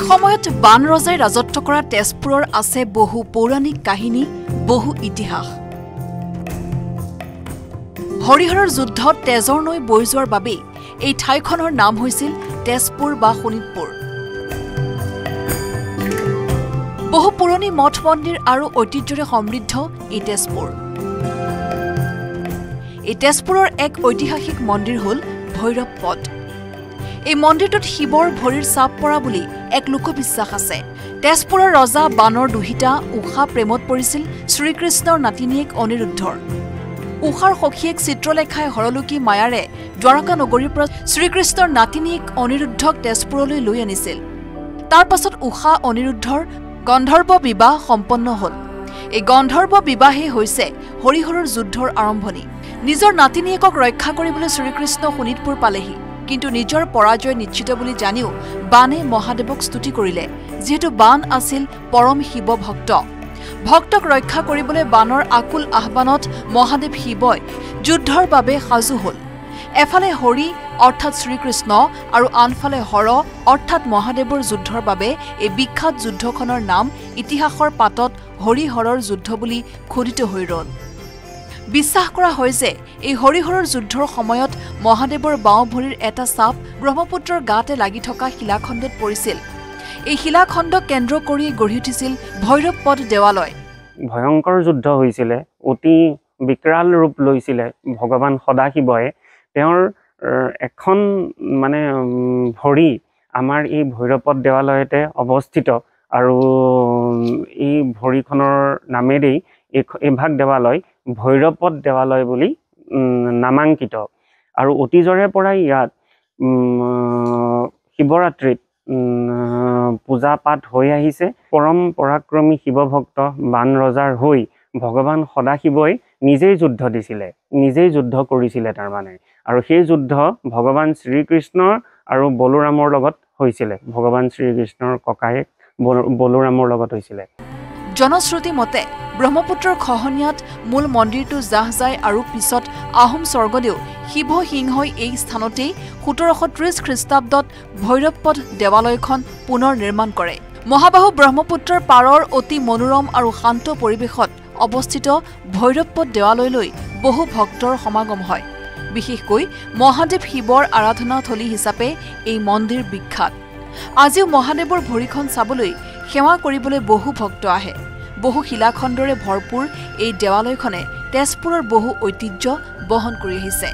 এসময়ত বান ৰজাই ৰাজত্ব কৰা তেজপুৰৰ আছে বহু পৌৰাণিক কাহিনী, বহু ইতিহাস। হৰিহৰৰ যুদ্ধত তেজৰ নৈ বৈ যোৱাৰ বাবেই এই ঠাইখনৰ নাম হৈছিল তেজপুৰ বা শোণিতপুৰ। বহু পুৰণি মঠ মন্দিৰ আৰু ঐতিহ্যৰে সমৃদ্ধ এই তেজপুৰ। এই তেজপুৰৰ এক ঐতিহাসিক মন্দিৰ হ'ল ভৈৰৱ পদ। এই মন্দিৰটোত শিৱৰ ভৰিৰ চাপ পৰা বুলি এক লোকবিশ্বাস আছে। তেজপুৰৰ ৰজা বানৰ দুহিতা উষা প্ৰেমত পৰিছিল শ্ৰীকৃষ্ণৰ নাতিনীয়েক অনিৰুদ্ধৰ। উষাৰ সখীয়েক চিত্ৰলেখাই হৰলুকি মায়াৰে দ্বাৰকা নগৰীৰ পৰা শ্ৰীকৃষ্ণৰ নাতিনীয়েক অনিৰুদ্ধক তেজপুৰলৈ লৈ আনিছিল। তাৰ পাছত উষা অনিৰুদ্ধৰ গন্ধৰ্ব বিবাহ সম্পন্ন হ'ল। এই গন্ধৰ্ব বিবাহে হৈছে হৰিহৰৰ যুদ্ধৰ আৰম্ভণি। নিজৰ নাতিনীয়েকক ৰক্ষা কৰিবলৈ শ্ৰীকৃষ্ণ শোণিতপুৰ পালেহি, কিন্তু নিজৰ পৰাজয় নিশ্চিত বুলি জানিও বানে মহাদেৱক স্তুতি কৰিলে, যিহেতু বান আছিল পৰম শিৱ ভক্ত। ভক্তক ৰক্ষা কৰিবলৈ বানৰ আকুল আহ্বানত মহাদেৱ শিৱই যুদ্ধৰ বাবে সাজু হ'ল। এফালে হৰি অৰ্থাৎ শ্ৰীকৃষ্ণ আৰু আনফালে হৰ অৰ্থাৎ মহাদেৱৰ যুদ্ধৰ বাবে এই বিখ্যাত যুদ্ধখনৰ নাম ইতিহাসৰ পাতত হৰিহৰৰ যুদ্ধ বুলি খোদিত হৈ ৰ'ল। বিশ্বাস কৰা হয় যে এই হৰিহৰৰ যুদ্ধৰ সময়ত মহাদেৱৰ বাওঁ ভৰিৰ এটা চাপ ব্ৰহ্মপুত্ৰৰ গাতে লাগি থকা শিলাখণ্ডত পৰিছিল। এই শিলাখণ্ডক কেন্দ্ৰ কৰি গঢ়ি উঠিছিল ভৈৰৱ পদ দেৱালয়। ভয়ংকৰ যুদ্ধ হৈছিলে, অতি বিকৰাল ৰূপ লৈছিলে ভগৱান সদাশিৱই। তেওঁৰ এখন ভৰি আমাৰ এই ভৈৰৱপদ দেৱালয়তে অৱস্থিত, আৰু এই ভৰিখনৰ নামেৰেই এইভাগ দেৱালয় ভৈৰৱপদ দেৱালয় বুলি নামাংকিত। আৰু অতীজৰে পৰাই ইয়াত শিৱৰাত্ৰিত পূজা পাঠ হৈ আহিছে। পৰম পৰাক্ৰমী শিৱভক্ত বান ৰজাৰ হৈ ভগৱান সদাশিৱই নিজেই যুদ্ধ দিছিলে, নিজেই যুদ্ধ কৰিছিলে তাৰমানে। আৰু সেই যুদ্ধ ভগৱান শ্ৰীকৃষ্ণৰ আৰু বলোৰামৰ লগত হৈছিলে। ভগৱান শ্ৰীকৃষ্ণৰ ককায়েক বলোৰামৰ লগত হৈছিলে। জনশ্ৰুতি মতে ব্ৰহ্মপুত্ৰৰ খহনীয়াত মূল মন্দিৰটো জাহ যায় আৰু পিছত আহোম স্বৰ্গদেউ শিৱসিংহই এই স্থানতেই ১৭৩০ খ্ৰীষ্টাব্দত ভৈৰৱপদ দেৱালয়খন পুনৰ নিৰ্মাণ কৰে। মহাবাহু ব্ৰহ্মপুত্ৰৰ পাৰৰ অতি মনোৰম আৰু শান্ত পৰিৱেশত অৱস্থিত ভৈৰৱপদ দেৱালয়লৈ বহু ভক্তৰ সমাগম হয়। বিশেষকৈ মহাদেৱ শিৱৰ আৰাধনাথলী হিচাপে এই মন্দিৰ বিখ্যাত। আজিও মহাদেৱৰ ভৰিখন চাবলৈ সেৱা কৰিবলৈ বহু ভক্ত আহে। বহু শিলাখণ্ডৰে ভৰপূৰ এই দেৱালয়খনে তেজপুৰৰ বহু ঐতিহ্য বহন কৰি আহিছে।